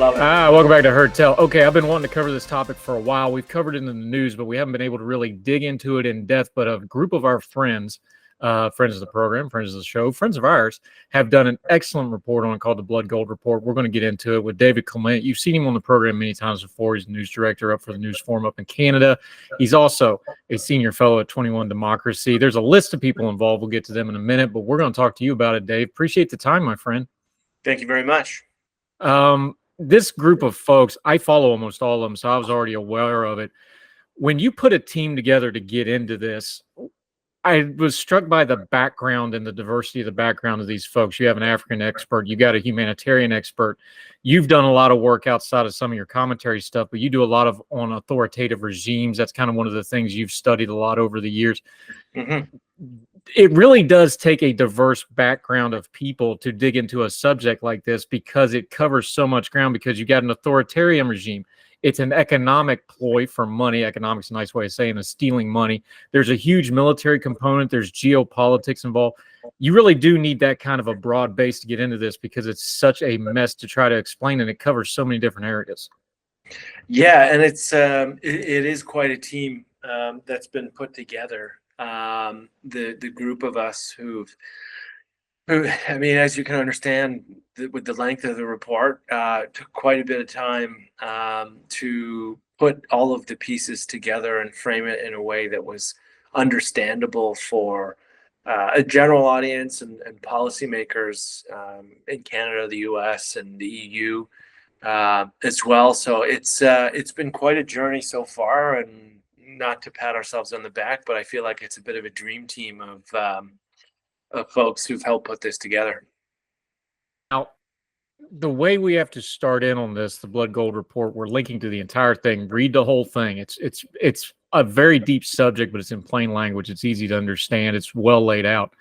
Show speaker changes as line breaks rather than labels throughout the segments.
Love it.
Welcome back to Heard Tell. Okay, I've been wanting to cover this topic for a while. We've covered it in the news, but we haven't been able to really dig into it in depth. But a group of our friends, friends of the program, friends of the show, friends of ours, have done an excellent report on it called the Blood Gold Report. We're going to get into it with David Clement. You've seen him on the program many times before. He's the news director up for the News Forum up in Canada. He's also a senior fellow at 21 Democracy. There's a list of people involved. We'll get to them in a minute, but we're going to talk to you about it, Dave. Appreciate the time, my friend.
Thank you very much.
This group of folks, I follow almost all of them, so I was already aware of it. When you put a team together to get into this, I was struck by the background and the diversity of the background of these folks. You have an African expert, you got a humanitarian expert. You've done a lot of work outside of some of your commentary stuff, but you do a lot of on authoritative regimes. That's kind of one of the things you've studied a lot over the years.
Mm-hmm.
It really does take a diverse background of people to dig into a subject like this because it covers so much ground, because you got an authoritarian regime. It's an economic ploy for money. Economics is a nice way of saying is stealing money. There's a huge military component. There's geopolitics involved. You really do need that kind of a broad base to get into this because it's such a mess to try to explain, and it covers so many different areas.
Yeah, and it is quite a team that's been put together. The group of us who, I mean, as you can understand, with the length of the report, took quite a bit of time to put all of the pieces together and frame it in a way that was understandable for a general audience and policymakers in Canada, the US, and the EU as well. So it's been quite a journey so far, and not to pat ourselves on the back, but I feel like it's a bit of a dream team of folks who've helped put this together.
Now, the way we have to start in on this, the Blood Gold Report, we're linking to the entire thing. Read the whole thing. It's a very deep subject, but it's in plain language. It's easy to understand. It's well laid out.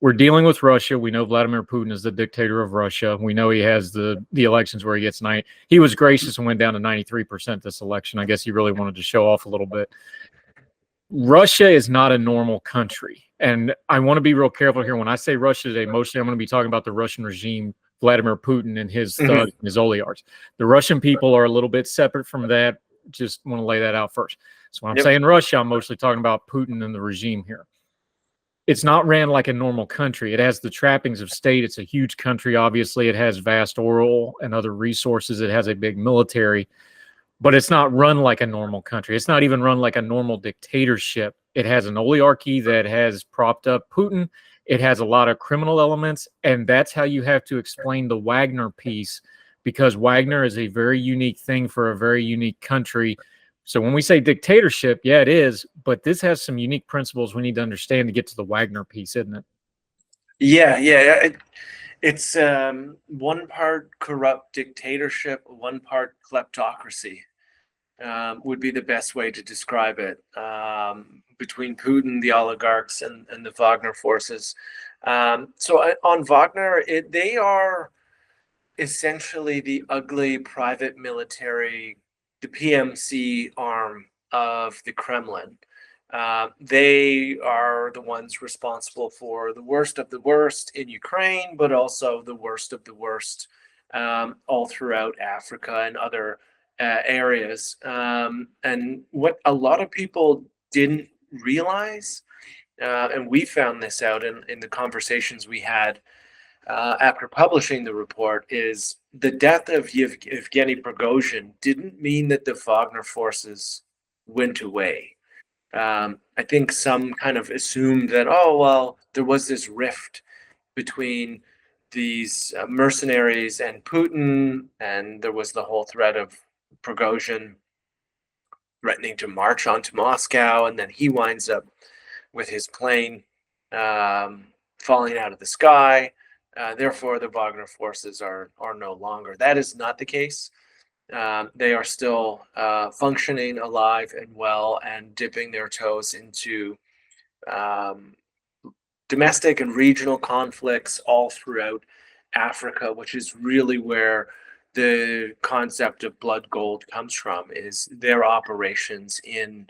We're dealing with Russia. We know Vladimir Putin is the dictator of Russia. We know he has the elections where he gets 90. He was gracious and went down to 93% this election. I guess he really wanted to show off a little bit. Russia is not a normal country. And I want to be real careful here. When I say Russia today, mostly I'm going to be talking about the Russian regime, Vladimir Putin and his thugs and his oligarchs. The Russian people are a little bit separate from that. Just want to lay that out first. So when I'm saying Russia, I'm mostly talking about Putin and the regime here. It's not ran like a normal country. It has the trappings of state. It's a huge country, obviously. It has vast oil and other resources. It has a big military, but it's not run like a normal country. It's not even run like a normal dictatorship. It has an oligarchy that has propped up Putin. It has a lot of criminal elements, and that's how you have to explain the Wagner piece, because Wagner is a very unique thing for a very unique country. So when we say dictatorship, yeah, it is, but this has some unique principles we need to understand to get to the Wagner piece, isn't it?
Yeah. It's one part corrupt dictatorship, one part kleptocracy would be the best way to describe it, between Putin, the oligarchs, and the Wagner forces. So on Wagner, they are essentially the ugly private military, the PMC arm of the Kremlin. They are the ones responsible for the worst of the worst in Ukraine, but also the worst of the worst all throughout Africa and other areas. And what a lot of people didn't realize, and we found this out in the conversations we had after publishing the report, is the death of Yevgeny Prigozhin didn't mean that the Wagner forces went away. I think some kind of assumed that, oh, well, there was this rift between these mercenaries and Putin, and there was the whole threat of Prigozhin threatening to march onto Moscow, and then he winds up with his plane falling out of the sky. Therefore, the Wagner forces are no longer. That is not the case. They are still functioning, alive and well, and dipping their toes into domestic and regional conflicts all throughout Africa, which is really where the concept of blood gold comes from, is their operations in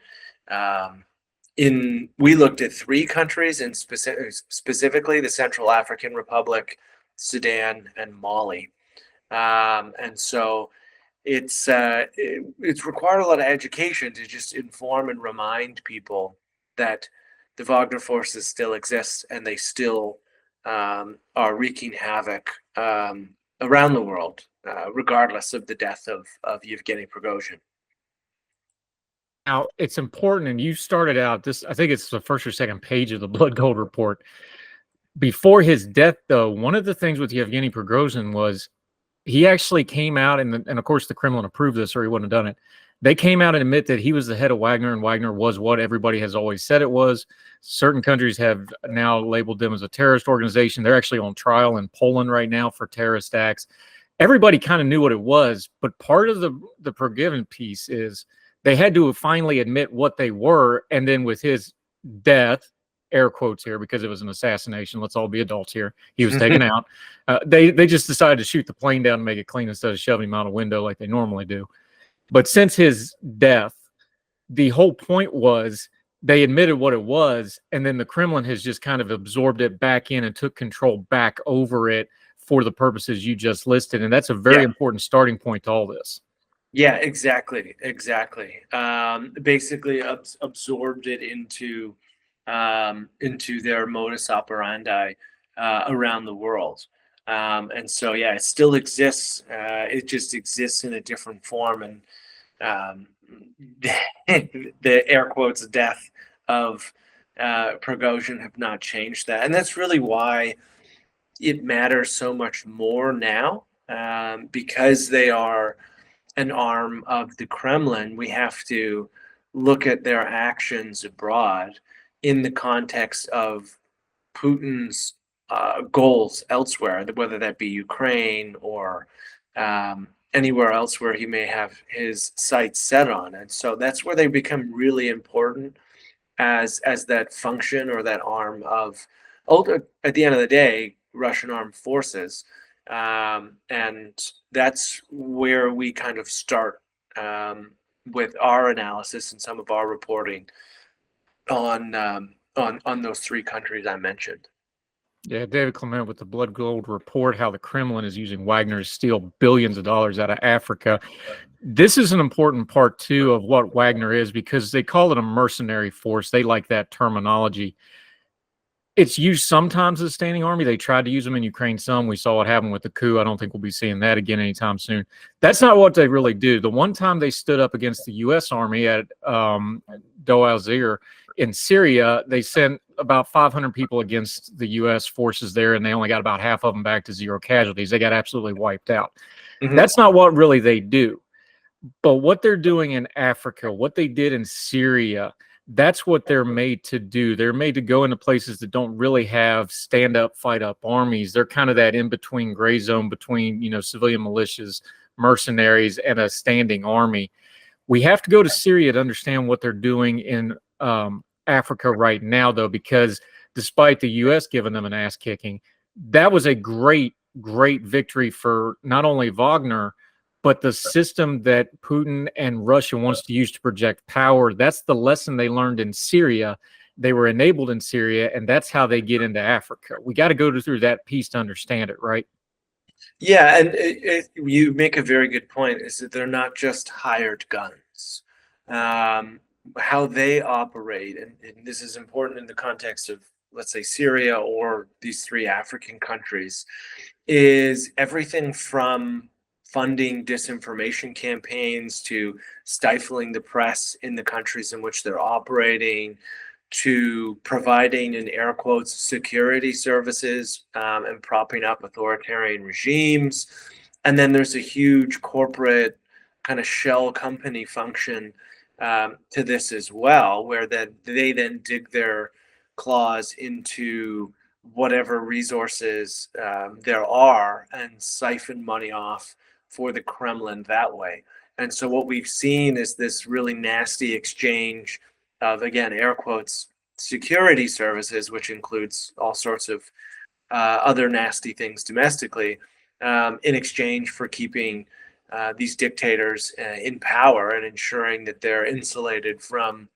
we looked at 3 countries, and specifically the Central African Republic, Sudan, and Mali. And so it's required a lot of education to just inform and remind people that the Wagner forces still exist and they still are wreaking havoc around the world, regardless of the death of Yevgeny Prigozhin.
Now, it's important, and you started out this, I think it's the first or second page of the Blood Gold report. Before his death, though, one of the things with Yevgeny Prigozhin was he actually came out, and of course the Kremlin approved this or he wouldn't have done it. They came out and admit that he was the head of Wagner, and Wagner was what everybody has always said it was. Certain countries have now labeled them as a terrorist organization. They're actually on trial in Poland right now for terrorist acts. Everybody kind of knew what it was, but part of the forgiven piece is they had to finally admit what they were, and then with his death, air quotes here because it was an assassination. Let's all be adults here. He was taken out. They just decided to shoot the plane down and make it clean instead of shoving him out a window like they normally do. But since his death, the whole point was they admitted what it was, and then the Kremlin has just kind of absorbed it back in and took control back over it for the purposes you just listed. And that's a very important starting point to all this.
Yeah, exactly. Basically absorbed it into their modus operandi around the world. And so, yeah, it still exists. It just exists in a different form. And the air quotes death of Prigozhin have not changed that. And that's really why it matters so much more now, because they are an arm of the Kremlin. We have to look at their actions abroad in the context of Putin's goals elsewhere, whether that be Ukraine or anywhere else where he may have his sights set on. And so that's where they become really important as that function or that arm of, at the end of the day, Russian armed forces. And that's where we kind of start with our analysis and some of our reporting on those three countries I mentioned.
Yeah, David Clement with the Blood Gold report, how the Kremlin is using Wagner to steal billions of dollars out of Africa. This is an important part, too, of what Wagner is, because they call it a mercenary force. They like that terminology. It's used sometimes as a standing army. They tried to use them in Ukraine some. We saw what happened with the coup. I don't think we'll be seeing that again anytime soon. That's not what they really do. The one time they stood up against the U.S. Army at Deir al-Zir in Syria, they sent about 500 people against the U.S. forces there, and they only got about half of them back to zero casualties. They got absolutely wiped out. Mm-hmm. That's not what really they do. But what they're doing in Africa, what they did in Syria, that's what they're made to do. They're made to go into places that don't really have stand-up, fight-up armies. They're kind of that in-between gray zone between, civilian militias, mercenaries, and a standing army. We have to go to Syria to understand what they're doing in Africa right now, though, because despite the U.S. giving them an ass-kicking, that was a great, great victory for not only Wagner, but the system that Putin and Russia wants to use to project power. That's the lesson they learned in Syria. They were enabled in Syria, and that's how they get into Africa. We got to go through that piece to understand it, right?
Yeah, and you make a very good point, is that they're not just hired guns. How they operate, and this is important in the context of, let's say, Syria or these three African countries, is everything from funding disinformation campaigns to stifling the press in the countries in which they're operating, to providing, in air quotes, security services and propping up authoritarian regimes. And then there's a huge corporate kind of shell company function to this as well, where they then dig their claws into whatever resources there are and siphon money off for the Kremlin that way. And so what we've seen is this really nasty exchange of, again, air quotes, security services, which includes all sorts of other nasty things domestically, in exchange for keeping these dictators in power and ensuring that they're insulated from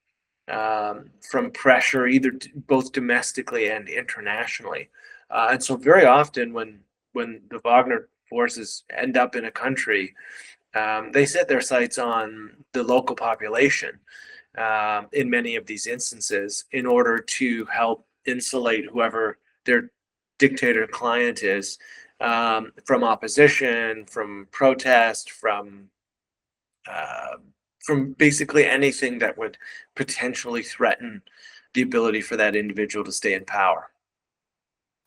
pressure, both domestically and internationally. And so very often when the Wagner forces end up in a country, they set their sights on the local population in many of these instances in order to help insulate whoever their dictator client is from opposition, from protest, uh, from basically anything that would potentially threaten the ability for that individual to stay in power.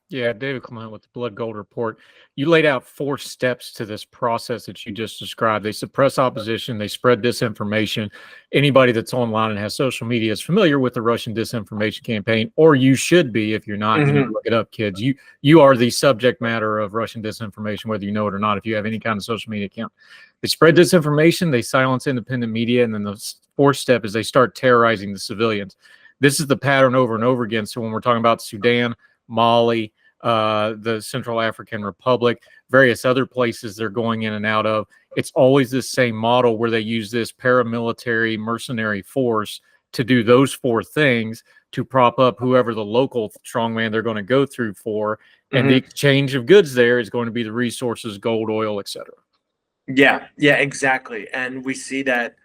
Yeah, David Clement with the Blood Gold Report. You laid out 4 steps to this process that you just described. They suppress opposition, they spread disinformation. Anybody that's online and has social media is familiar with the Russian disinformation campaign, or you should be. If you're not, you need to look it up, kids. You are the subject matter of Russian disinformation, whether you know it or not, if you have any kind of social media account. They spread disinformation, they silence independent media, and then the 4th step is they start terrorizing the civilians. This is the pattern over and over again. So when we're talking about Sudan, Mali, the Central African Republic, various other places they're going in and out of, it's always this same model where they use this paramilitary mercenary force to do those 4 things to prop up whoever the local strongman they're going to go through for. And the exchange of goods there is going to be the resources, gold, oil, etc.
Yeah, exactly. And we see that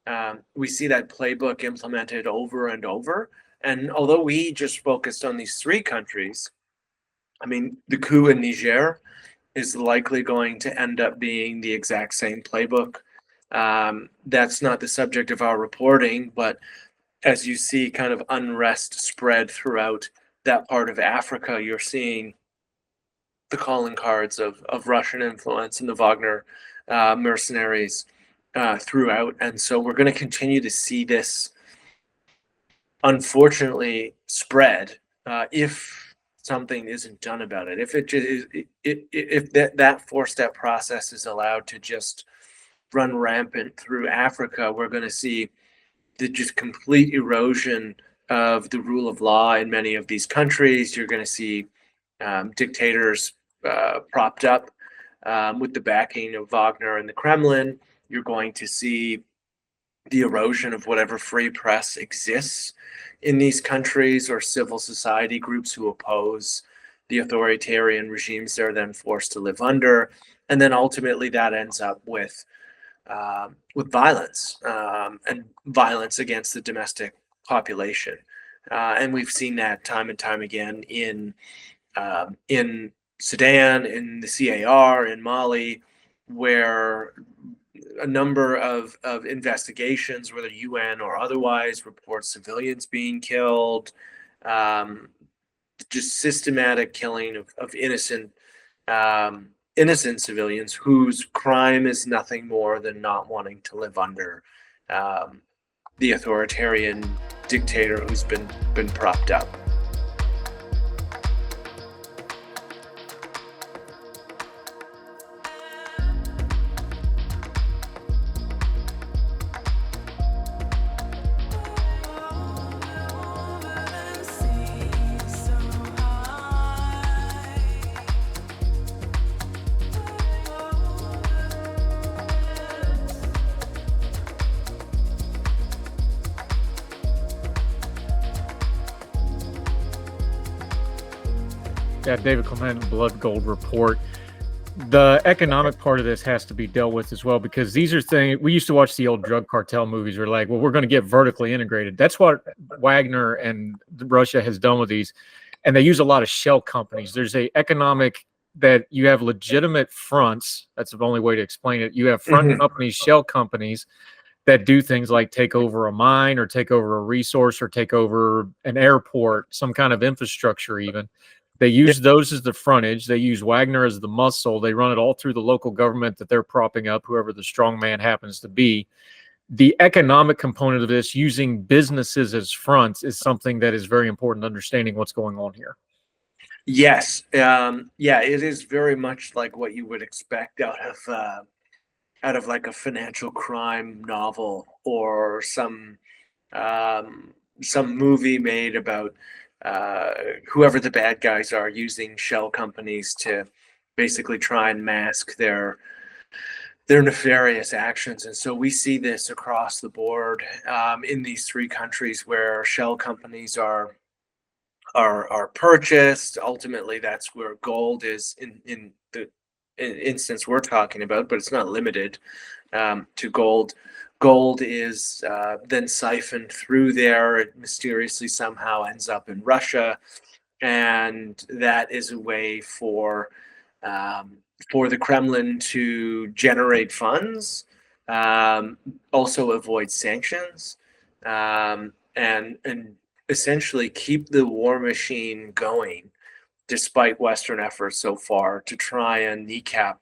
playbook implemented over and over. And although we just focused on these 3 countries, I mean, the coup in Niger is likely going to end up being the exact same playbook. That's not the subject of our reporting, but as you see kind of unrest spread throughout that part of Africa, you're seeing the calling cards of Russian influence and the Wagner mercenaries throughout. And so we're going to continue to see this, unfortunately, spread if something isn't done about it. If it just if that 4-step process is allowed to just run rampant through Africa, we're going to see the just complete erosion of the rule of law in many of these countries. You're going to see dictators propped up with the backing of Wagner and the Kremlin. You're going to see the erosion of whatever free press exists in these countries, or civil society groups who oppose the authoritarian regimes they're then forced to live under. And then ultimately that ends up with violence and violence against the domestic population. And we've seen that time and time again in Sudan, in the CAR, in Mali, where a number of investigations, whether UN or otherwise, report civilians being killed, just systematic killing of innocent civilians whose crime is nothing more than not wanting to live under the authoritarian dictator who's been propped up.
Yeah, David Clement, Blood Gold Report. The economic part of this has to be dealt with as well, because these are things we used to watch the old drug cartel movies. We're like, well, we're going to get vertically integrated. That's what Wagner and Russia has done with these. And they use a lot of shell companies. There's a economic that you have legitimate fronts. That's the only way to explain it. You have front companies, shell companies that do things like take over a mine or take over a resource or take over an airport, some kind of infrastructure even. They use those as the frontage. They use Wagner as the muscle. They run it all through the local government that they're propping up, whoever the strong man happens to be. The economic component of this, using businesses as fronts, is something that is very important, understanding what's going on here.
Yes. Yeah, it is very much like what you would expect out of like a financial crime novel or some movie made about whoever the bad guys are using shell companies to basically try and mask their nefarious actions. And so we see this across the board in these 3 countries where shell companies are purchased. Ultimately, that's where gold is in the instance we're talking about, but it's not limited to gold. Gold is then siphoned through there. It mysteriously somehow ends up in Russia, and that is a way for the Kremlin to generate funds, also avoid sanctions, and essentially keep the war machine going, despite Western efforts so far to try and kneecap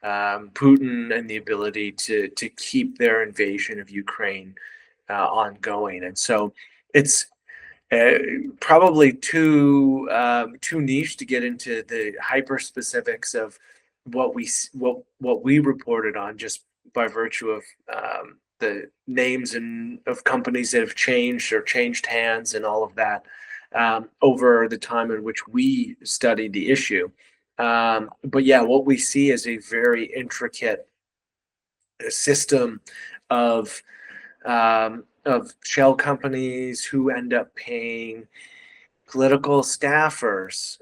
Putin and the ability to keep their invasion of Ukraine ongoing. And so it's probably too niche to get into the hyper specifics of what we reported on, just by virtue of the names and of companies that have changed or changed hands and all of that over the time in which we studied the issue. But yeah, what we see is a very intricate system of shell companies who end up paying political staffers,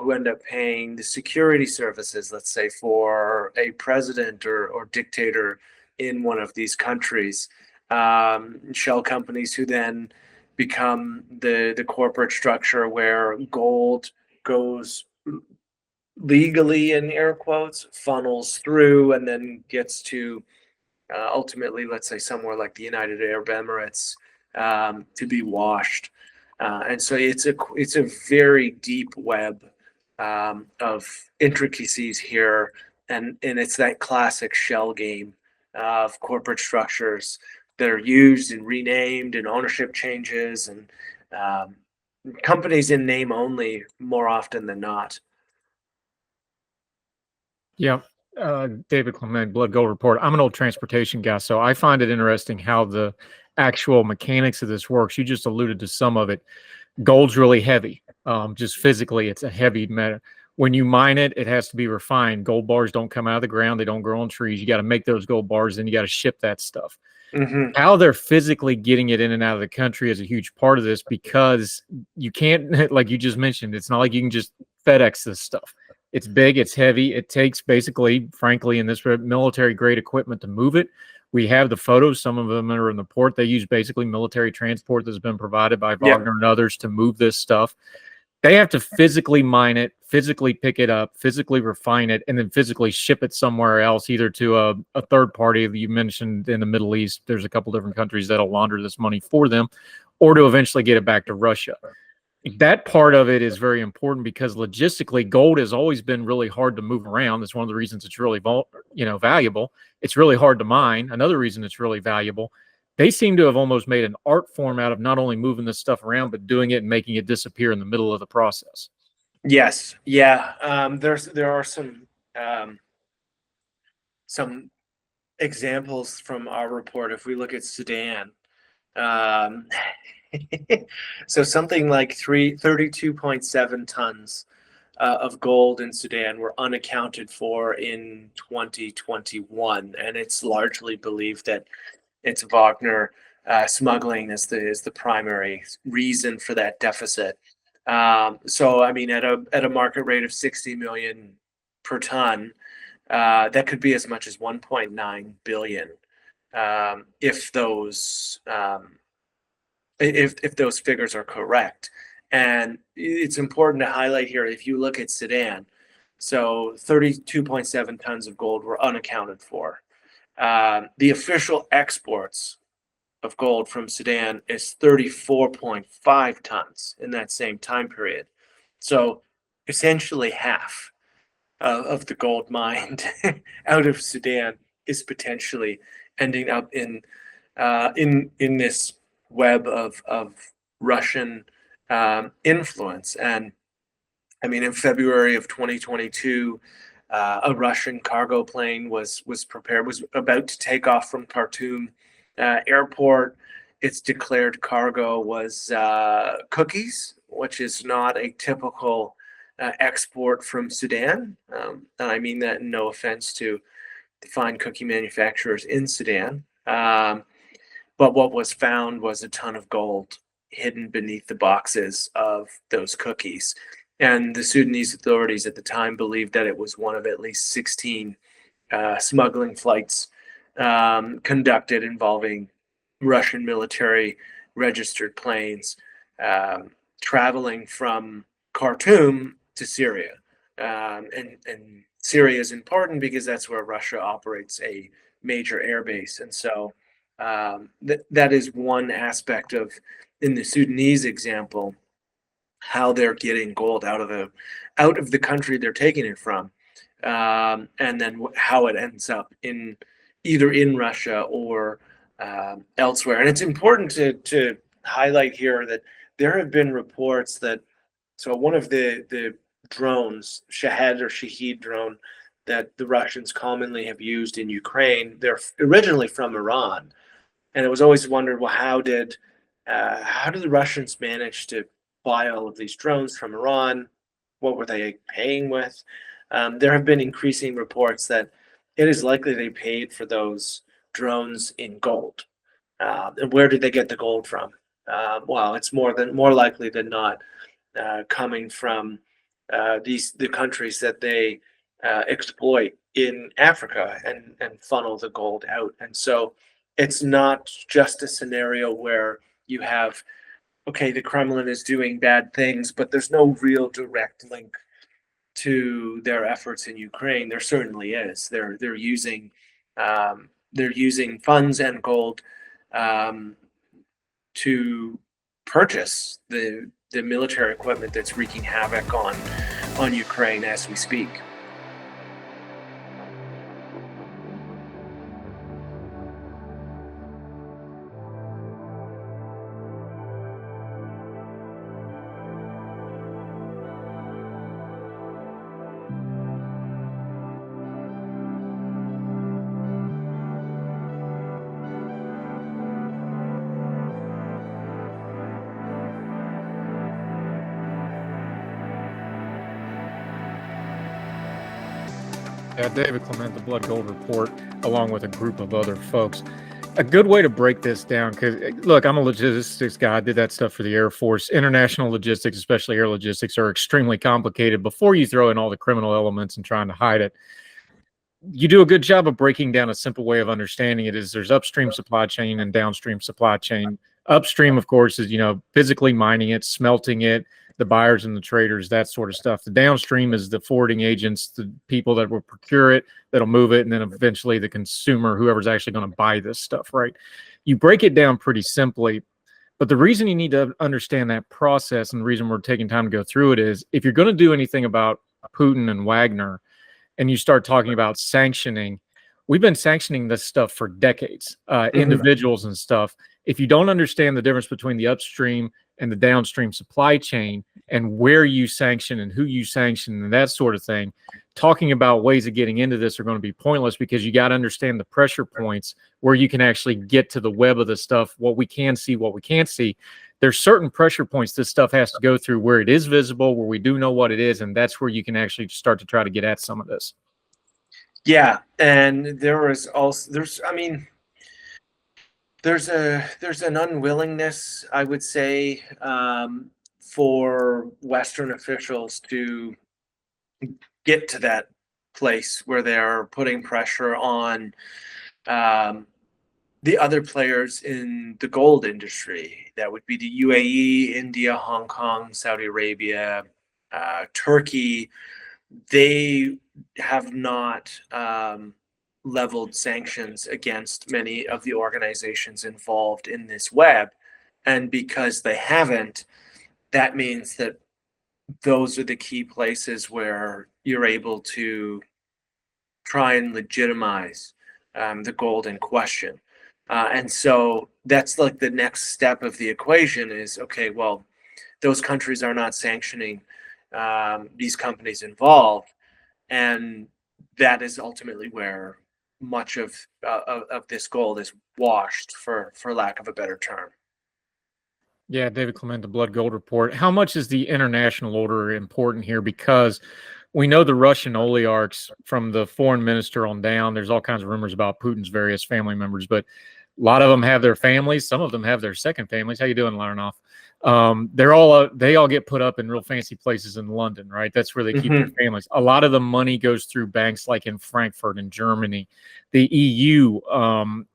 who end up paying the security services, let's say, for a president or dictator in one of these countries. Shell companies who then become the corporate structure where gold goes legally, in air quotes, funnels through and then gets to ultimately, let's say, somewhere like the United Arab Emirates to be washed. And so it's a very deep web of intricacies here, and it's that classic shell game of corporate structures that are used and renamed, and ownership changes, and companies in name only more often than not.
Yeah. David Clement, Blood Gold Report. I'm an old transportation guy, so I find it interesting how the actual mechanics of this works. You just alluded to some of it. Gold's really heavy. Just physically, it's a heavy metal. When you mine it, it has to be refined. Gold bars don't come out of the ground. They don't grow on trees. You got to make those gold bars, and you got to ship that stuff.
Mm-hmm.
How they're physically getting it in and out of the country is a huge part of this, because you can't, like you just mentioned, it's not like you can just FedEx this stuff. It's big, it's heavy. It takes basically, frankly, in this military grade equipment to move it. We have the photos. Some of them are in the port. They use basically military transport that's been provided by Wagner and others to move this stuff. They have to physically mine it, physically pick it up, physically refine it, and then physically ship it somewhere else, either to a third party. You mentioned in the Middle East, there's a couple different countries that'll launder this money for them, or to eventually get it back to Russia. That part of it is very important, because logistically, gold has always been really hard to move around. That's one of the reasons it's really valuable. It's really hard to mine. Another reason it's really valuable. They seem to have almost made an art form out of not only moving this stuff around, but doing it and making it disappear in the middle of the process.
Yes. Yeah. There are some examples from our report. If we look at Sudan, um, so something like 32.7 tons of gold in Sudan were unaccounted for in 2021, and it's largely believed that it's Wagner smuggling is the primary reason for that deficit. So I mean, at a market rate of 60 million per ton, that could be as much as 1.9 billion if those figures are correct. And it's important to highlight here, if you look at Sudan, so 32.7 tons of gold were unaccounted for. The official exports of gold from Sudan is 34.5 tons in that same time period. So essentially half of the gold mined out of Sudan is potentially ending up in this web of Russian influence. And I mean, in February of 2022, a Russian cargo plane was about to take off from Khartoum airport. Its declared cargo was cookies, which is not a typical export from Sudan. And I mean that in no offense to the fine cookie manufacturers in Sudan. But what was found was a ton of gold hidden beneath the boxes of those cookies. And the Sudanese authorities at the time believed that it was one of at least 16 smuggling flights conducted involving Russian military registered planes traveling from Khartoum to Syria. And Syria is important because that's where Russia operates a major airbase. And so that is one aspect of, in the Sudanese example, how they're getting gold out of the country they're taking it from, and then how it ends up either in Russia or elsewhere. And it's important to highlight here that there have been reports that, so one of the drones, Shahed drone, that the Russians commonly have used in Ukraine, they're originally from Iran, and it was always wondered, well, how did the Russians manage to buy all of these drones from Iran? What were they paying with? There have been increasing reports that it is likely they paid for those drones in gold. And where did they get the gold from? Well, it's more likely than not coming from the countries that they exploit in Africa and funnel the gold out. And so it's not just a scenario where you have, okay, the Kremlin is doing bad things, but there's no real direct link to their efforts in Ukraine. There certainly is. They're using funds and gold to purchase the military equipment that's wreaking havoc on Ukraine as we speak.
David Clement, the Blood Gold Report, along with a group of other folks. A good way to break this down, because look, I'm a logistics guy. I did that stuff for the Air Force. International logistics, especially air logistics, are extremely complicated before you throw in all the criminal elements and trying to hide it. You do a good job of breaking down a simple way of understanding it. Is there's upstream supply chain and downstream supply chain. Upstream, of course, is, physically mining it, smelting it, the buyers and the traders, that sort of stuff. The downstream is the forwarding agents, the people that will procure it, that'll move it, and then eventually the consumer, whoever's actually going to buy this stuff, right? You break it down pretty simply, but the reason you need to understand that process, and the reason we're taking time to go through it, is if you're going to do anything about Putin and Wagner, and you start talking about sanctioning, we've been sanctioning this stuff for decades, individuals and stuff. If you don't understand the difference between the upstream and the downstream supply chain and where you sanction and who you sanction and that sort of thing, talking about ways of getting into this are going to be pointless, because you got to understand the pressure points where you can actually get to the web of the stuff, what we can see, what we can't see. There's certain pressure points this stuff has to go through where it is visible, where we do know what it is, and that's where you can actually start to try to get at some of this.
Yeah, and there's an unwillingness, I would say, for Western officials to get to that place where they're putting pressure on the other players in the gold industry. That would be the UAE, India, Hong Kong, Saudi Arabia, Turkey. They have not leveled sanctions against many of the organizations involved in this web. And because they haven't, that means that those are the key places where you're able to try and legitimize the gold in question. And so that's like the next step of the equation is, okay, well, those countries are not sanctioning these companies involved. And that is ultimately where much of this gold is washed, for lack of a better term.
Yeah, David Clement, the Blood Gold Report. How much is the international order important here? Because we know the Russian oligarchs, from the foreign minister on down, there's all kinds of rumors about Putin's various family members, but A lot of them have their families. Some of them have their second families. How you doing, Larnoff? They all get put up in real fancy places in London, right? That's where they keep their families. A lot of the money goes through banks like in Frankfurt in Germany. The EU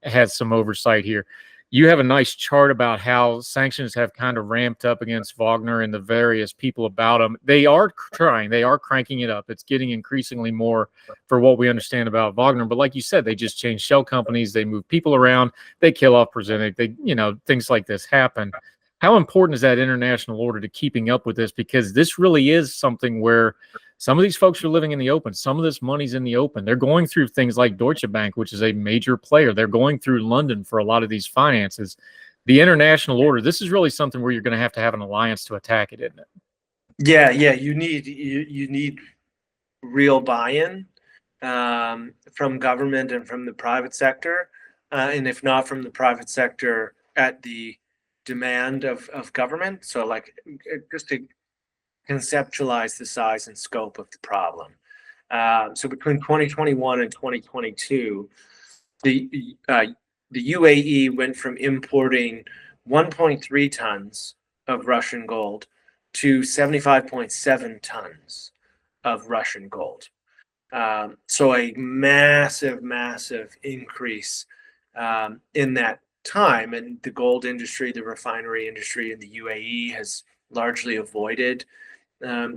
has some oversight here. You have a nice chart about how sanctions have kind of ramped up against Wagner and the various people about them. They are cranking it up. It's getting increasingly more for what we understand about Wagner. But like you said, they just change shell companies. They move people around. They kill off Brzezinski. Things like this happen. How important is that international order to keeping up with this? Because this really is something where some of these folks are living in the open. Some of this money's in the open. They're going through things like Deutsche Bank, which is a major player. They're going through London for a lot of these finances. The international order, this is really something where you're going to have an alliance to attack it, isn't it?
Yeah. You need real buy-in from government and from the private sector, and if not from the private sector, at the demand of government. So, like, just to conceptualize the size and scope of the problem. So between 2021 and 2022, the UAE went from importing 1.3 tons of Russian gold to 75.7 tons of Russian gold. So a massive increase in that time. And the gold industry, the refinery industry in the UAE has largely avoided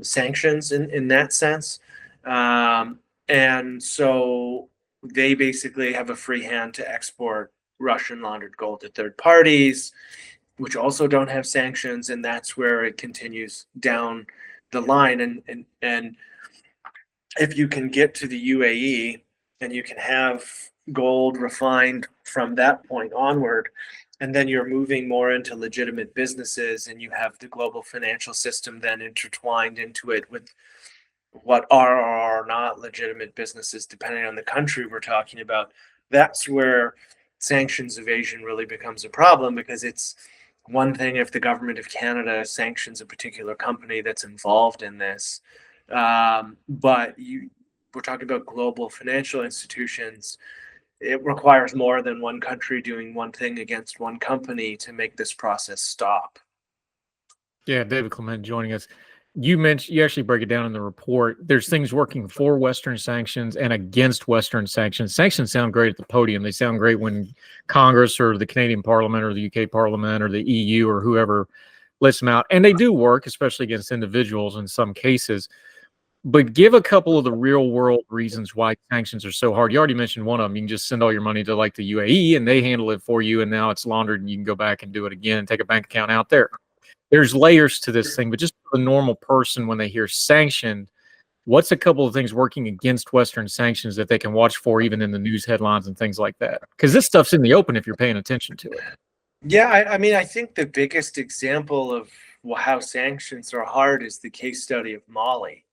sanctions in that sense. And so they basically have a free hand to export Russian laundered gold to third parties, which also don't have sanctions. And that's where it continues down the line. And if you can get to the UAE and you can have gold refined from that point onward, and then you're moving more into legitimate businesses, and you have the global financial system then intertwined into it with what are or are not legitimate businesses, depending on the country we're talking about. That's where sanctions evasion really becomes a problem, because it's one thing if the government of Canada sanctions a particular company that's involved in this, but we're talking about global financial institutions. It requires more than one country doing one thing against one company to make this process stop.
Yeah, David Clement joining us. You actually break it down in the report. There's things working for Western sanctions and against Western sanctions. Sanctions sound great at the podium. They sound great when Congress or the Canadian Parliament or the UK Parliament or the EU or whoever lists them out. And they do work, especially against individuals in some cases. But give a couple of the real world reasons why sanctions are so hard. You already mentioned one of them. You can just send all your money to like the UAE and they handle it for you. And now it's laundered and you can go back and do it again and take a bank account out there. There's layers to this thing, but just for the normal person, when they hear sanctioned, what's a couple of things working against Western sanctions that they can watch for, even in the news headlines and things like that? Because this stuff's in the open if you're paying attention to it.
Yeah, I mean, I think the biggest example of how sanctions are hard is the case study of Mali,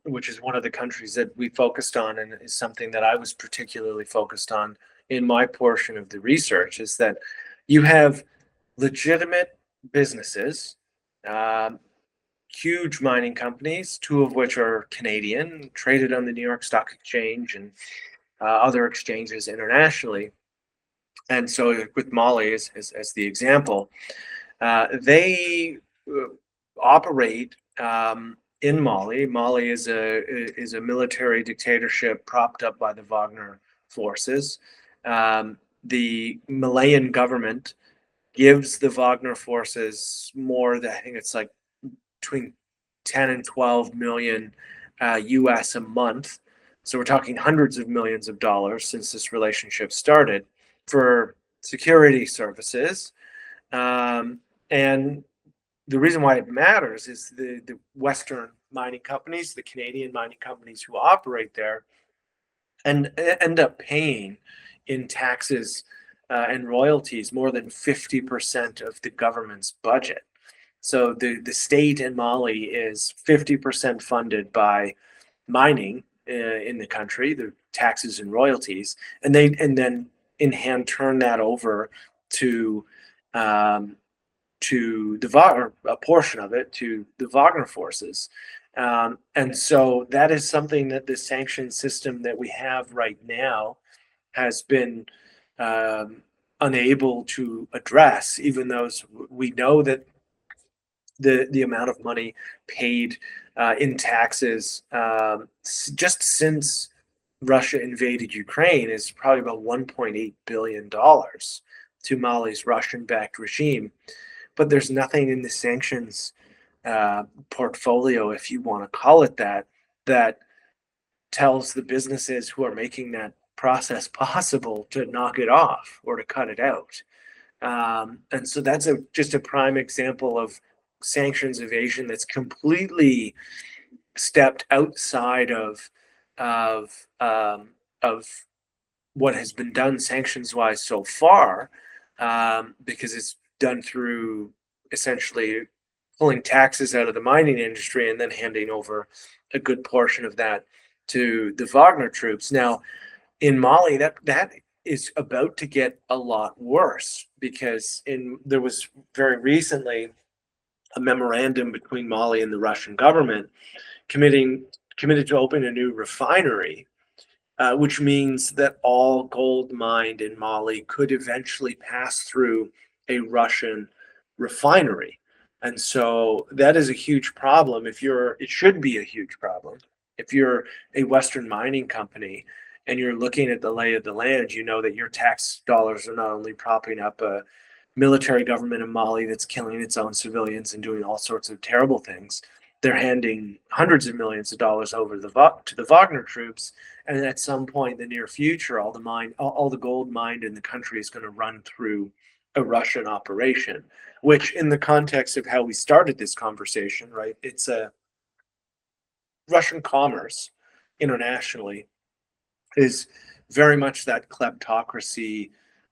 which is one of the countries that we focused on, and is something that I was particularly focused on in my portion of the research, is that you have legitimate businesses, huge mining companies, two of which are Canadian, traded on the New York Stock Exchange and other exchanges internationally. And so with Mali as the example, they operate in Mali. Mali is a military dictatorship propped up by the Wagner forces. The Malian government gives the Wagner forces more than, I think it's like between 10 and 12 million US a month. So we're talking hundreds of millions of dollars since this relationship started for security services. And the reason why it matters is the Western mining companies, the Canadian mining companies who operate there, and end up paying in taxes and royalties more than 50% of the government's budget. So the state in Mali is 50% funded by mining in the country, the taxes and royalties, and then in hand turn that over to the Wagner, a portion of it to the Wagner forces. And so that is something that the sanction system that we have right now has been unable to address, even though we know that the amount of money paid in taxes just since Russia invaded Ukraine is probably about $1.8 billion to Mali's Russian-backed regime. But there's nothing in the sanctions portfolio, if you want to call it that, that tells the businesses who are making that process possible to knock it off or to cut it out. And so that's just a prime example of sanctions evasion that's completely stepped outside of of what has been done sanctions wise so far, because it's done through essentially pulling taxes out of the mining industry and then handing over a good portion of that to the Wagner troops. Now, in Mali, that is about to get a lot worse, because there was very recently a memorandum between Mali and the Russian government committed to open a new refinery, which means that all gold mined in Mali could eventually pass through a Russian refinery. And so that is a huge problem. It should be a huge problem. If you're a Western mining company and you're looking at the lay of the land, you know that your tax dollars are not only propping up a military government in Mali that's killing its own civilians and doing all sorts of terrible things. They're handing hundreds of millions of dollars over to the Wagner troops, and at some point in the near future, all the gold mined in the country is going to run through a Russian operation. Which, in the context of how we started this conversation, right? It's a Russian commerce internationally is very much that kleptocracy,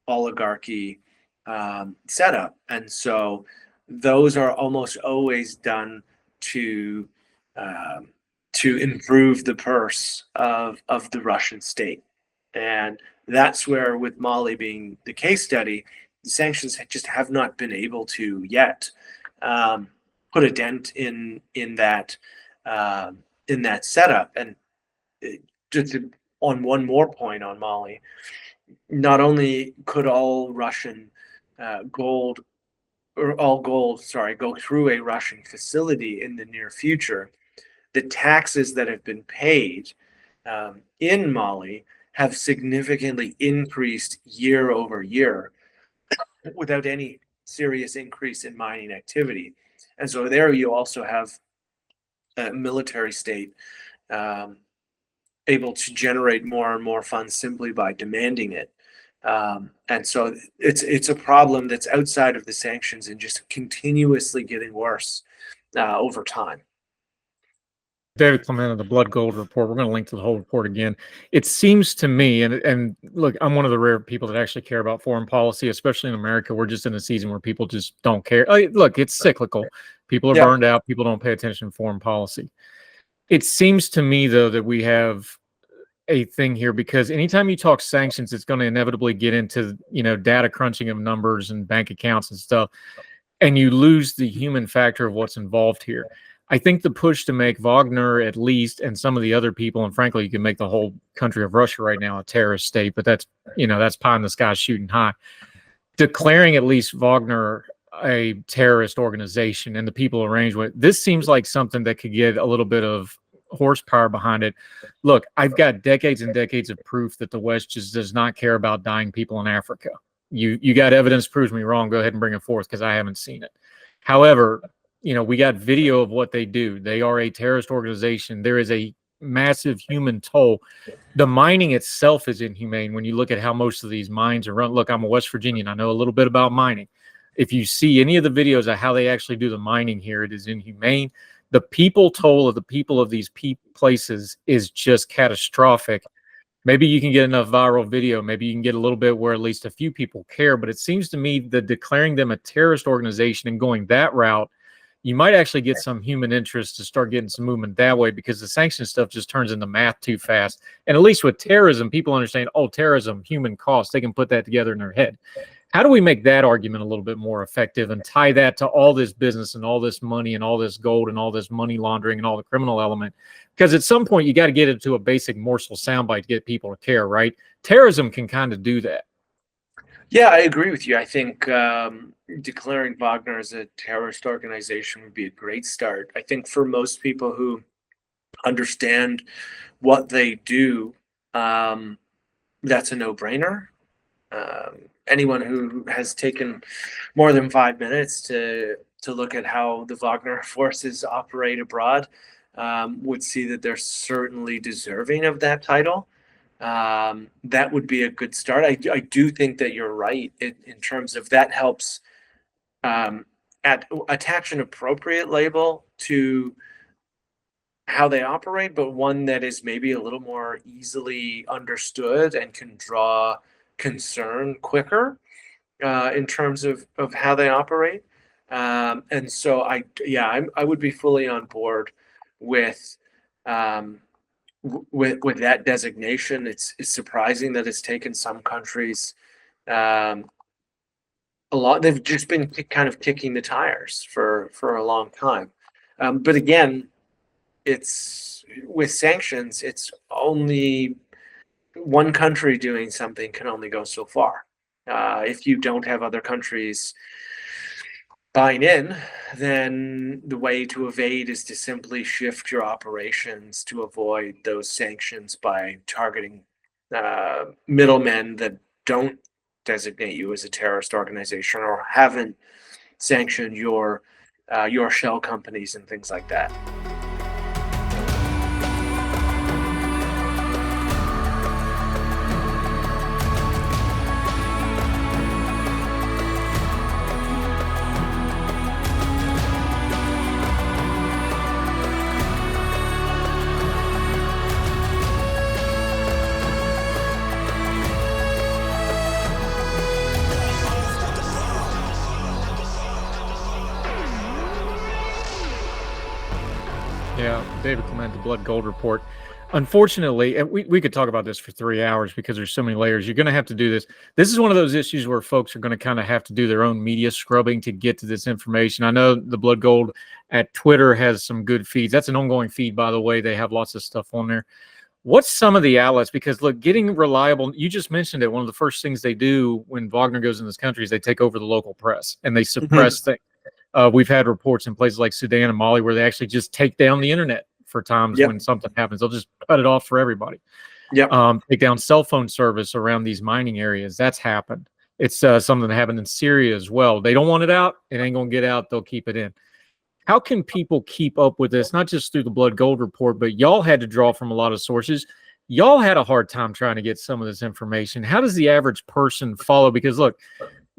oligarchy setup, and so those are almost always done to improve the purse of the Russian state, and that's where, with Mali being the case study, the sanctions just have not been able to yet put a dent in that setup. And just on one more point on Mali, not only could all gold go through a Russian facility in the near future, the taxes that have been paid in Mali have significantly increased year over year without any serious increase in mining activity. And so there you also have a military state able to generate more and more funds simply by demanding it. And so it's a problem that's outside of the sanctions and just continuously getting worse over time.
David Clement of the Blood Gold Report. We're going to link to the whole report again. It seems to me, and look, I'm one of the rare people that actually care about foreign policy, especially in America. We're just in a season where people just don't care. Look, it's cyclical. People are burned out. People don't pay attention to foreign policy. It seems to me, though, that we have a thing here, because anytime you talk sanctions, it's going to inevitably get into, data crunching of numbers and bank accounts and stuff, and you lose the human factor of what's involved here. I think the push to make Wagner, at least, and some of the other people, and frankly, you can make the whole country of Russia right now a terrorist state, but that's pie in the sky shooting high. Declaring at least Wagner a terrorist organization and the people arranged with, this seems like something that could get a little bit of horsepower behind it. Look, I've got decades and decades of proof that the West just does not care about dying people in Africa. You got evidence proves me wrong. Go ahead and bring it forth, because I haven't seen it. However, we got video of what they do. They are a terrorist organization. There is a massive human toll. The mining itself is inhumane when you look at how most of these mines are run. Look, I'm a West Virginian. I know a little bit about mining. If you see any of the videos of how they actually do the mining here, it is inhumane. The people toll of the people of these places is just catastrophic. Maybe you can get enough viral video. Maybe you can get a little bit where at least a few people care. But it seems to me that declaring them a terrorist organization and going that route, you might actually get some human interest to start getting some movement that way, because the sanction stuff just turns into math too fast. And at least with terrorism, people understand, terrorism, human cost. They can put that together in their head. How do we make that argument a little bit more effective and tie that to all this business and all this money and all this gold and all this money laundering and all the criminal element? Because at some point, you got to get it to a basic morsel soundbite to get people to care, right? Terrorism can kind of do that.
Yeah, I agree with you. I think declaring Wagner as a terrorist organization would be a great start. I think for most people who understand what they do, um, that's a no-brainer. Anyone who has taken more than 5 minutes to look at how the Wagner forces operate abroad would see that they're certainly deserving of that title. That would be a good start. I do think that you're right in terms of that helps um, attach an appropriate label to how they operate, but one that is maybe a little more easily understood and can draw concern quicker in terms of how they operate. And so I would be fully on board with um, with that designation. It's surprising that it's taken some countries um, a lot. They've just been kind of kicking the tires for a long time. But again, it's with sanctions. It's only one country doing something can only go so far. If you don't have other countries buying in, then the way to evade is to simply shift your operations to avoid those sanctions by targeting middlemen that don't designate you as a terrorist organization or haven't sanctioned your shell companies and things like that.
Yeah, David Clement, the Blood Gold Report. Unfortunately, and we could talk about this for 3 hours because there's so many layers. You're going to have to do this. This is one of those issues where folks are going to kind of have to do their own media scrubbing to get to this information. I know the Blood Gold at Twitter has some good feeds. That's an ongoing feed, by the way. They have lots of stuff on there. What's some of the outlets? Because look, getting reliable, you just mentioned it. One of the first things they do when Wagner goes in this country is they take over the local press and they
Mhm.
suppress things. We've had reports in places like Sudan and Mali where they actually just take down the internet for times
Yep.
when something happens. They'll just cut it off for everybody.
Yep.
Take down cell phone service around these mining areas. That's happened. It's something that happened in Syria as well. They don't want it out. It ain't going to get out. They'll keep it in. How can people keep up with this? Not just through the Blood Gold Report, but y'all had to draw from a lot of sources. Y'all had a hard time trying to get some of this information. How does the average person follow? Because look,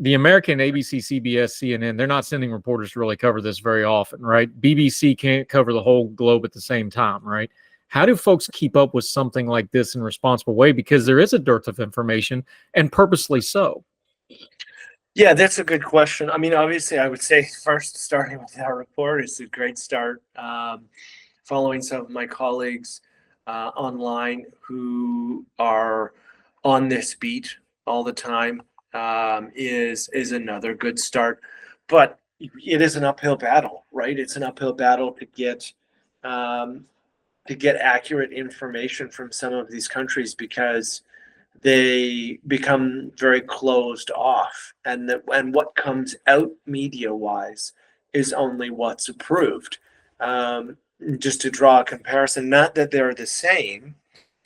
the American ABC, CBS, CNN, they're not sending reporters to really cover this very often, right? BBC can't cover the whole globe at the same time, right? How do folks keep up with something like this in a responsible way? Because there is a dearth of information, and purposely so.
Yeah, that's a good question. I mean, obviously, I would say first starting with that report is a great start. Following some of my colleagues online who are on this beat all the time is another good start. But it is an uphill battle, right? It's an uphill battle um, to get accurate information from some of these countries because they become very closed off, and what comes out media wise is only what's approved. um, just to draw a comparison, not that they're the same,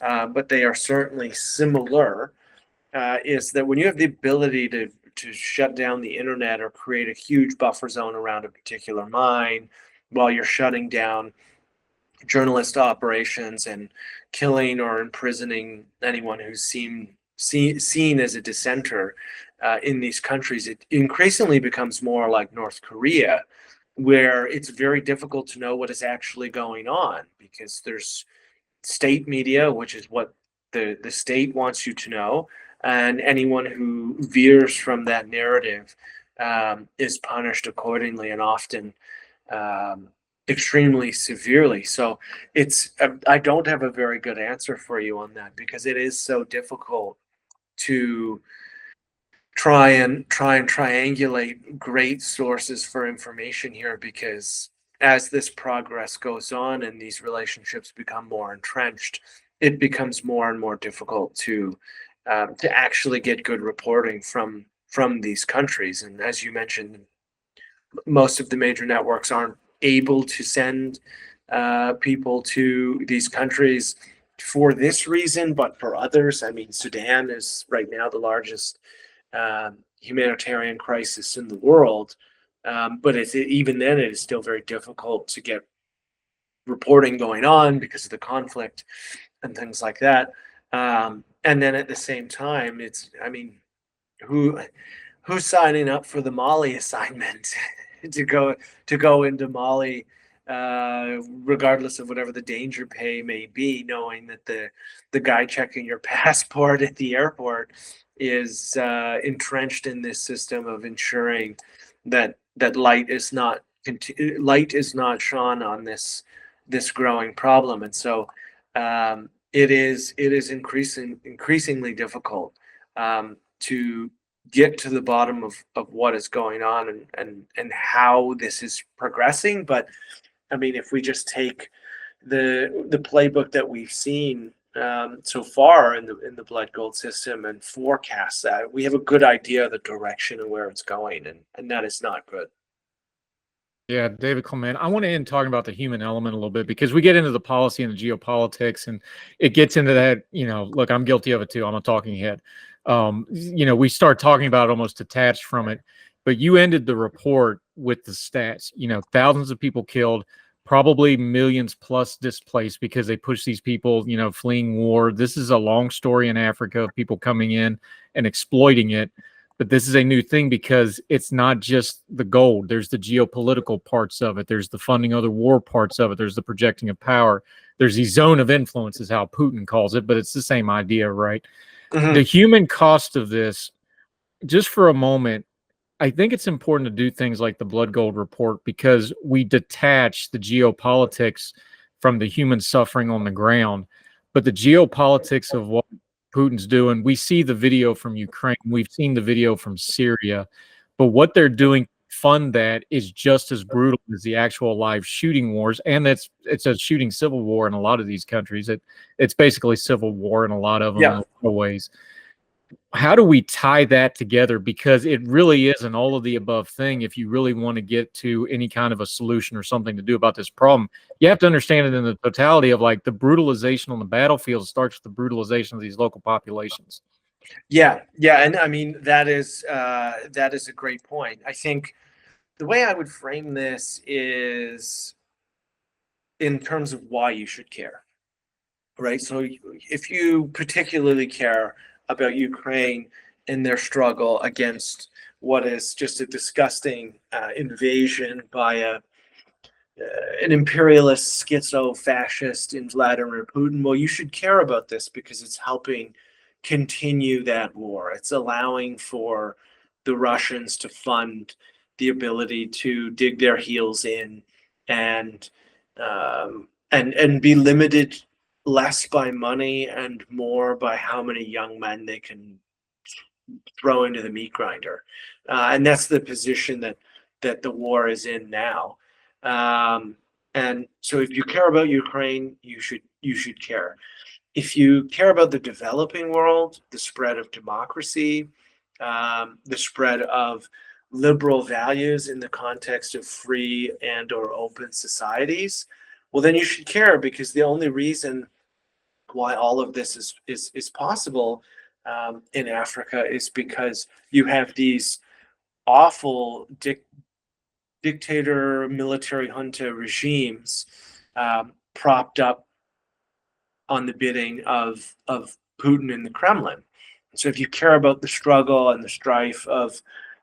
but they are certainly similar, is that when you have the ability to shut down the internet or create a huge buffer zone around a particular mine while you're shutting down journalist operations and killing or imprisoning anyone who's seen as a dissenter in these countries, it increasingly becomes more like North Korea, where it's very difficult to know what is actually going on because there's state media, which is what the state wants you to know, and anyone who veers from that narrative is punished accordingly and often um, extremely severely. So I don't have a very good answer for you on that because it is so difficult to try and triangulate great sources for information here because as this progress goes on and these relationships become more entrenched, it becomes more and more difficult to actually get good reporting from from these countries. And as you mentioned, most of the major networks aren't able to send people to these countries for this reason, but for others. I mean, Sudan is right now the largest humanitarian crisis in the world, but even then, it is still very difficult to get reporting going on because of the conflict and things like that. And then at the same time, I mean, who who's signing up for the Mali assignment to go into Mali, regardless of whatever the danger pay may be, knowing that the guy checking your passport at the airport is entrenched in this system of ensuring that light is not shone on this growing problem. And so it is increasingly difficult to get to the bottom of what is going on and how this is progressing. But I mean, if we just take the playbook that we've seen so far in the blood gold system and forecast that, we have a good idea of the direction and where it's going, and that is not good.
Yeah, David Clement. I want to end talking about the human element a little bit because we get into the policy and the geopolitics, and it gets into that. Look, I'm guilty of it too. I'm a talking head. We start talking about it almost detached from it. But you ended the report with the stats. Thousands of people killed, probably millions plus displaced because they push these people, fleeing war. This is a long story in Africa of people coming in and exploiting it. But this is a new thing because it's not just the gold. There's the geopolitical parts of it. There's the funding other war parts of it. There's the projecting of power. There's the zone of influence is how Putin calls it, but it's the same idea, right?
Mm-hmm.
The human cost of this, just for a moment, I think it's important to do things like the Blood Gold report because we detach the geopolitics from the human suffering on the ground. But the geopolitics of what Putin's doing, we see the video from Ukraine, we've seen the video from Syria, but what they're doing to fund that is just as brutal as the actual live shooting wars. And it's a shooting civil war in a lot of these countries. It's basically civil war in a lot of them in a lot of ways. How do we tie that together? Because it really is an all of the above thing. If you really want to get to any kind of a solution or something to do about this problem, you have to understand it in the totality of like the brutalization on the battlefield starts with the brutalization of these local populations.
Yeah, and I mean that is a great point. I think the way I would frame this is in terms of why you should care, right? So if you particularly care about Ukraine and their struggle against what is just a disgusting invasion by an imperialist schizo-fascist in Vladimir Putin, well, you should care about this because it's helping continue that war. It's allowing for the Russians to fund the ability to dig their heels in and and be limited less by money and more by how many young men they can throw into the meat grinder. And that's the position that the war is in now. And so if you care about Ukraine, you should care. If you care about the developing world, the spread of democracy, the spread of liberal values in the context of free and or open societies, well, then you should care because the only reason why all of this is possible in Africa is because you have these awful dictator military junta regimes propped up on the bidding of Putin and the Kremlin. So if you care about the struggle and the strife of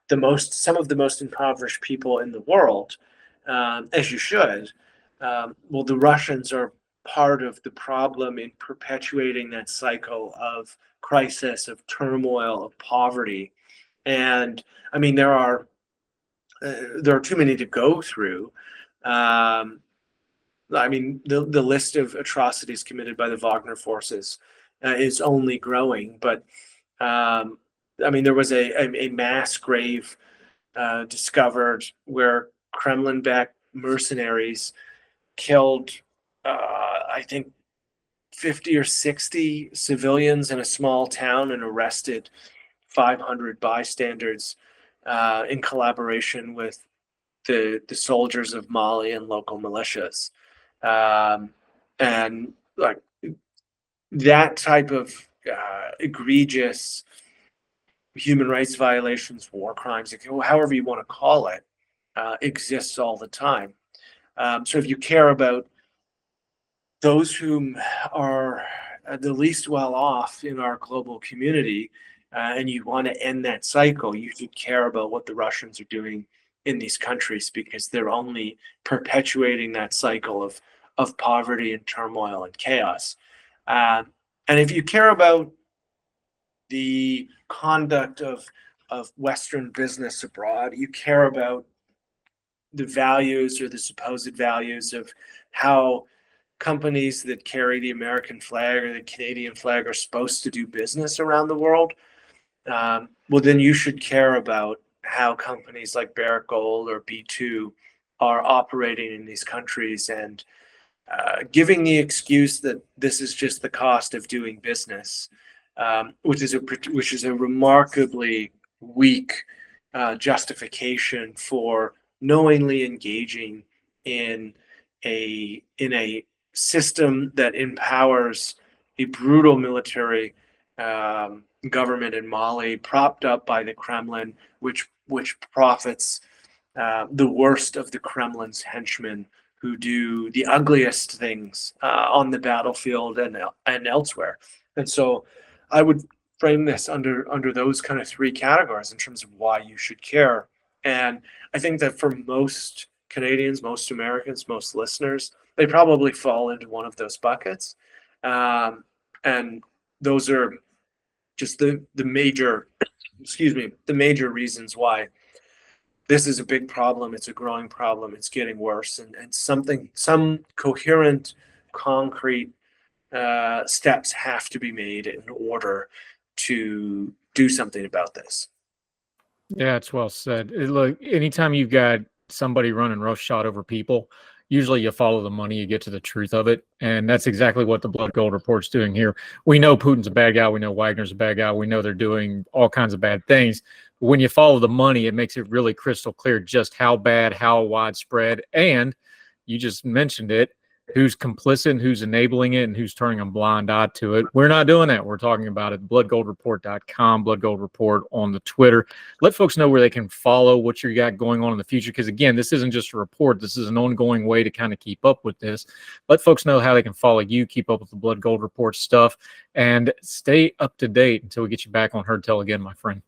some of the most impoverished people in the world, as you should, well, the Russians are part of the problem in perpetuating that cycle of crisis, of turmoil, of poverty. And I mean, there are too many to go through. I mean, the list of atrocities committed by the Wagner forces is only growing. But I mean, there was a mass grave discovered where Kremlin-backed mercenaries killed, I think, 50 or 60 civilians in a small town and arrested 500 bystanders in collaboration with the soldiers of Mali and local militias. And like that type of egregious human rights violations, war crimes, however you want to call it, exists all the time. So if you care about those whom are the least well off in our global community, and you want to end that cycle, you should care about what the Russians are doing in these countries, because they're only perpetuating that cycle of poverty and turmoil and chaos. And if you care about the conduct of Western business abroad, you care about the values or the supposed values of how companies that carry the American flag or the Canadian flag are supposed to do business around the world, well, then you should care about how companies like Barrick Gold or B2 are operating in these countries and giving the excuse that this is just the cost of doing business, which is a remarkably weak justification for knowingly engaging in a system that empowers a brutal military government in Mali, propped up by the Kremlin, which profits the worst of the Kremlin's henchmen, who do the ugliest things on the battlefield and elsewhere. And so I would frame this under those kind of three categories in terms of why you should care. And I think that for most Canadians, most Americans, most listeners, they probably fall into one of those buckets. And those are just the major, the major reasons why this is a big problem. It's a growing problem. It's getting worse, and some coherent, concrete steps have to be made in order to do something about this.
Yeah, it's well said. Look, anytime you've got somebody running roughshod over people, usually you follow the money, you get to the truth of it. And that's exactly what the Blood Gold Report's doing here. We know Putin's a bad guy. We know Wagner's a bad guy. We know they're doing all kinds of bad things. But when you follow the money, it makes it really crystal clear just how bad, how widespread, and you just mentioned it, who's complicit, who's enabling it, and who's turning a blind eye to it. We're not doing that. We're talking about it. bloodgoldreport.com, Blood Gold Report on the Twitter. Let folks know where they can follow what you got going on in the future, because, again, this isn't just a report. This is an ongoing way to kind of keep up with this. Let folks know how they can follow you, keep up with the Blood Gold Report stuff, and stay up to date until we get you back on Heard Tell again, my friend.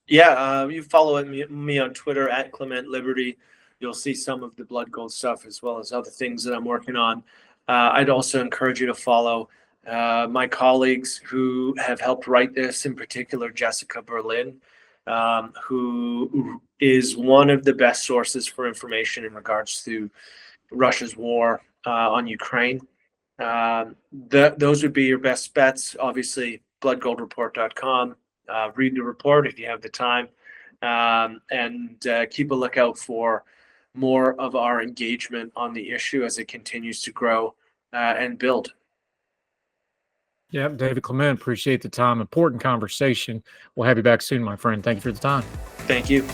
Yeah, you follow me on Twitter at Clement Liberty. You'll see some of the Blood Gold stuff as well as other things that I'm working on. I'd also encourage you to follow my colleagues who have helped write this, in particular Jessica Berlin, who is one of the best sources for information in regards to Russia's war on Ukraine. Those would be your best bets. Obviously, bloodgoldreport.com. Read the report if you have the time, and keep a lookout for more of our engagement on the issue as it continues to grow and build.
Yeah, David Clement, appreciate the time. Important conversation. We'll have you back soon, my friend. Thank you for the time.
Thank you.